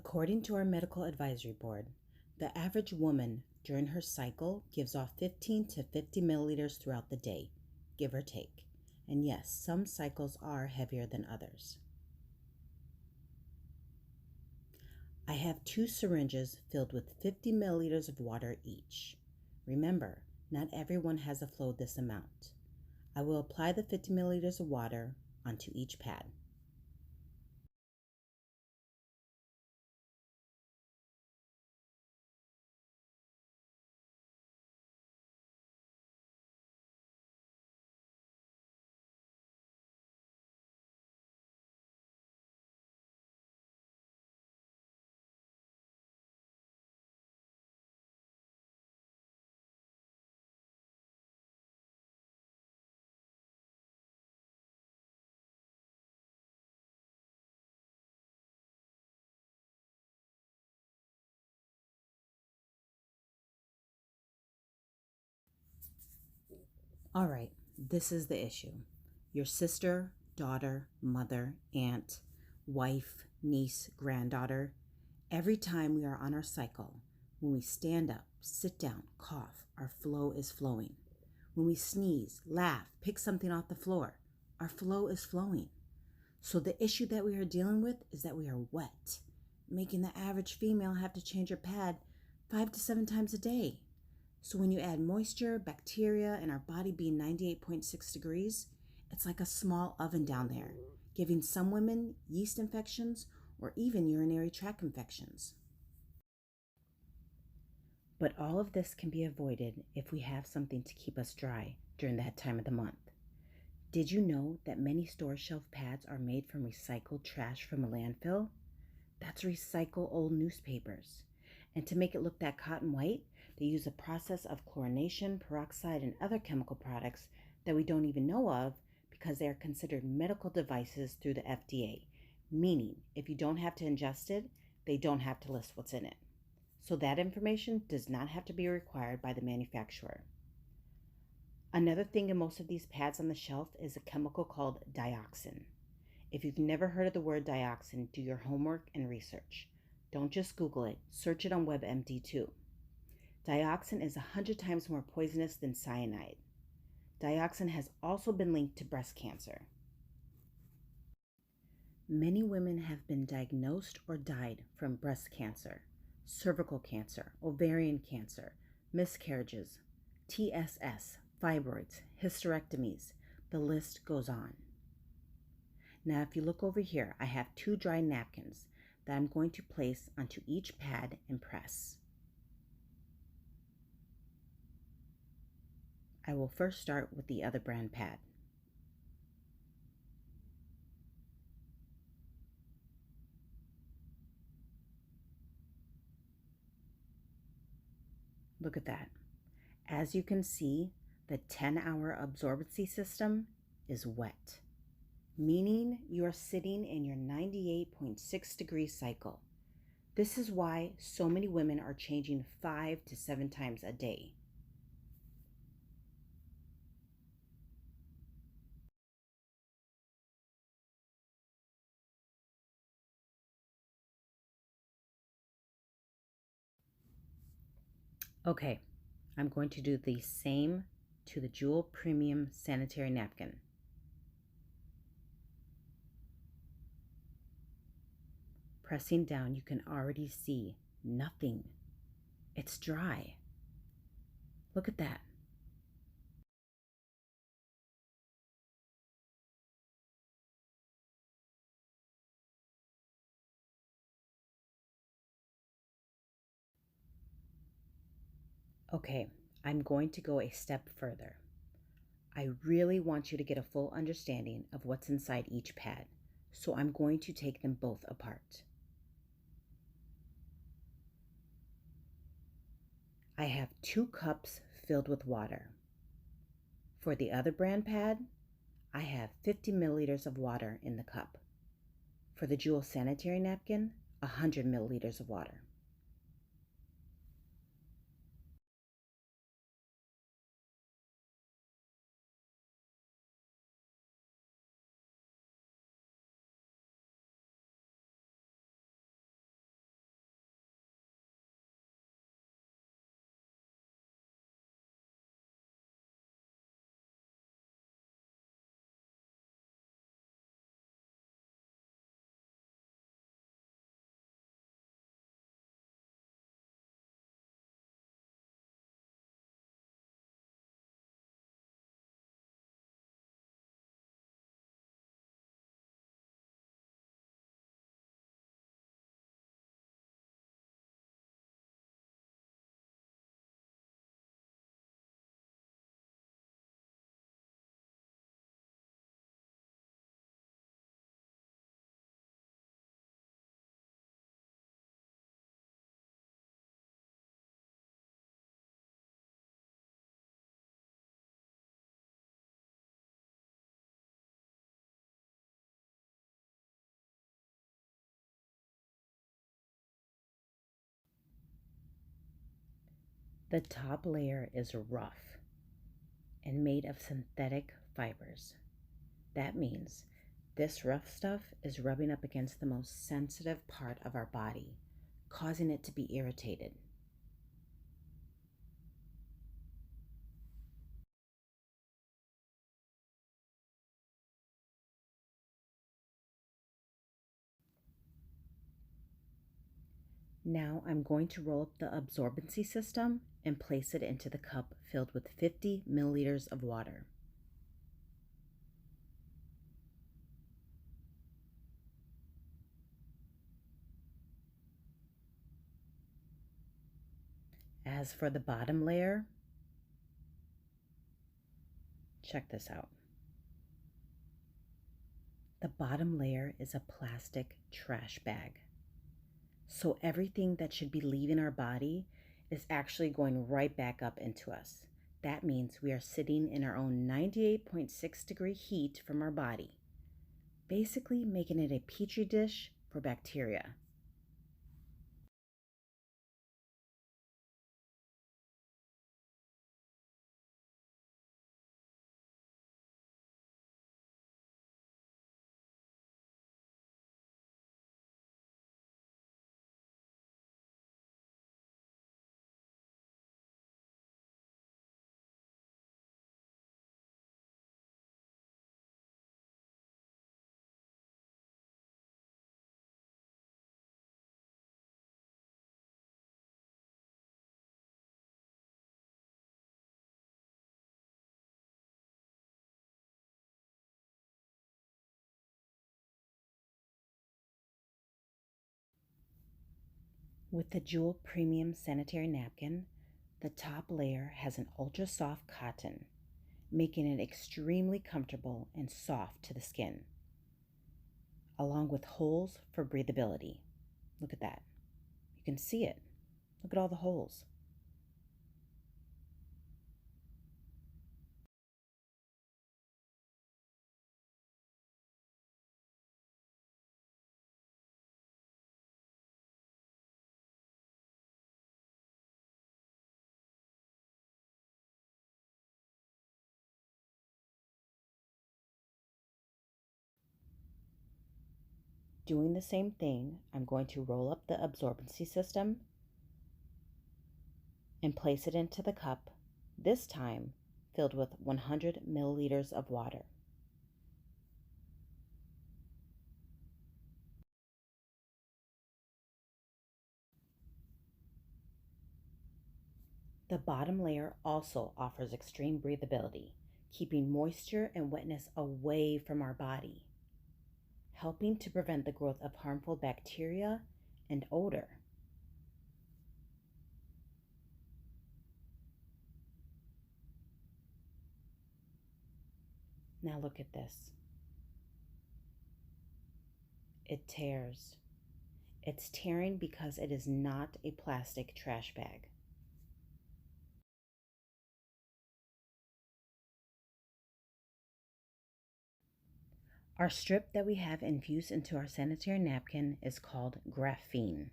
According to our medical advisory board, the average woman during her cycle gives off 15 to 50 milliliters throughout the day, give or take. And yes, some cycles are heavier than others. I have 2 syringes filled with 50 milliliters of water each. Remember, not everyone has a flow this amount. I will apply the 50 milliliters of water onto each pad. All right, this is the issue. Your sister, daughter, mother, aunt, wife, niece, granddaughter, every time we are on our cycle, when we stand up, sit down, cough, our flow is flowing. When we sneeze, laugh, pick something off the floor, our flow is flowing. So the issue that we are dealing with is that we are wet, making the average female have to change her pad 5 to 7 times a day. So when you add moisture, bacteria, and our body being 98.6 degrees, it's like a small oven down there, giving some women yeast infections or even urinary tract infections. But all of this can be avoided if we have something to keep us dry during that time of the month. Did you know that many store shelf pads are made from recycled trash from a landfill? That's recycle old newspapers. And to make it look that cotton white, they use a process of chlorination, peroxide, and other chemical products that we don't even know of because they are considered medical devices through the FDA, meaning if you don't have to ingest it, they don't have to list what's in it. So that information does not have to be required by the manufacturer. Another thing in most of these pads on the shelf is a chemical called dioxin. If you've never heard of the word dioxin, do your homework and research. Don't just Google it, search it on WebMD too. Dioxin is 100 times more poisonous than cyanide. Dioxin has also been linked to breast cancer. Many women have been diagnosed or died from breast cancer, cervical cancer, ovarian cancer, miscarriages, TSS, fibroids, hysterectomies. The list goes on. Now, if you look over here, I have 2 dry napkins that I'm going to place onto each pad and press. I will first start with the other brand pad. Look at that. As you can see, the 10-hour absorbency system is wet, meaning you are sitting in your 98.6 degree cycle. This is why so many women are changing 5 to 7 times a day. Okay, I'm going to do the same to the Jewel Premium Sanitary Napkin. Pressing down, you can already see nothing. It's dry. Look at that. Okay, I'm going to go a step further. I really want you to get a full understanding of what's inside each pad, so I'm going to take them both apart. I have 2 cups filled with water. For the other brand pad, I have 50 milliliters of water in the cup. For the Jewel Sanitary Napkin, 100 milliliters of water. The top layer is rough and made of synthetic fibers. That means this rough stuff is rubbing up against the most sensitive part of our body, causing it to be irritated. Now I'm going to roll up the absorbency system and place it into the cup filled with 50 milliliters of water. As for the bottom layer, check this out. The bottom layer is a plastic trash bag. So everything that should be leaving our body is actually going right back up into us. That means we are sitting in our own 98.6-degree heat from our body, basically making it a petri dish for bacteria. With the Jewel Premium Sanitary Napkin, the top layer has an ultra soft cotton, making it extremely comfortable and soft to the skin, along with holes for breathability. Look at that. You can see it. Look at all the holes. Doing the same thing, I'm going to roll up the absorbency system and place it into the cup, this time filled with 100 milliliters of water. The bottom layer also offers extreme breathability, keeping moisture and wetness away from our body, helping to prevent the growth of harmful bacteria and odor. Now look at this. It tears. It's tearing because it is not a plastic trash bag. Our strip that we have infused into our sanitary napkin is called graphene.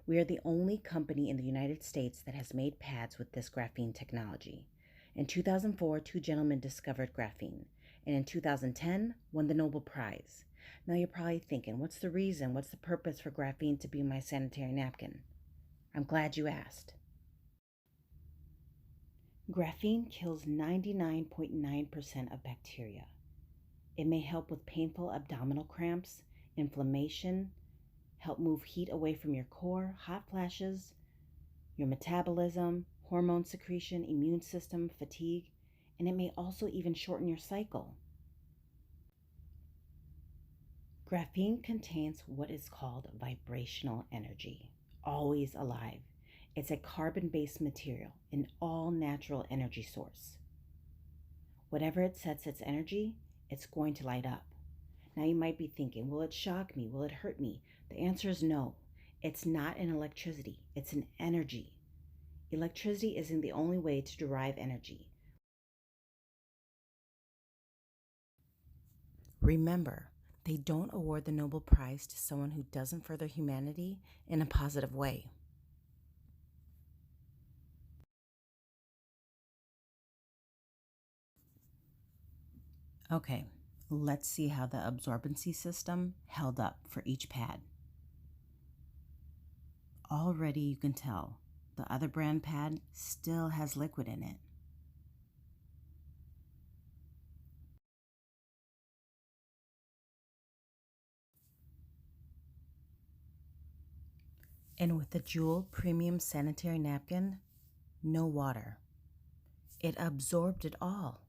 We are the only company in the United States that has made pads with this graphene technology. In 2004, two gentlemen discovered graphene, and in 2010, won the Nobel Prize. Now you're probably thinking, what's the reason? What's the purpose for graphene to be my sanitary napkin? I'm glad you asked. Graphene kills 99.9% of bacteria. It may help with painful abdominal cramps, inflammation, help move heat away from your core, hot flashes, your metabolism, hormone secretion, immune system, fatigue, and it may also even shorten your cycle. Graphene contains what is called vibrational energy, always alive. It's a carbon based material, an all natural energy source. Whatever it sets its energy, it's going to light up. Now you might be thinking, will it shock me? Will it hurt me? The answer is no. It's not an electricity, it's an energy. Electricity isn't the only way to derive energy. Remember, they don't award the Nobel Prize to someone who doesn't further humanity in a positive way. Okay, let's see how the absorbency system held up for each pad. Already you can tell the other brand pad still has liquid in it. And with the Jewel Premium Sanitary Napkin, no water. It absorbed it all.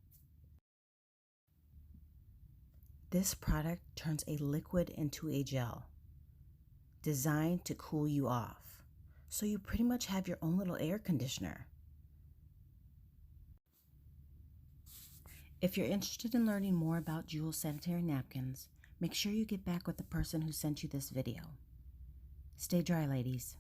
This product turns a liquid into a gel, designed to cool you off. So you pretty much have your own little air conditioner. If you're interested in learning more about Jewel sanitary napkins, make sure you get back with the person who sent you this video. Stay dry, ladies.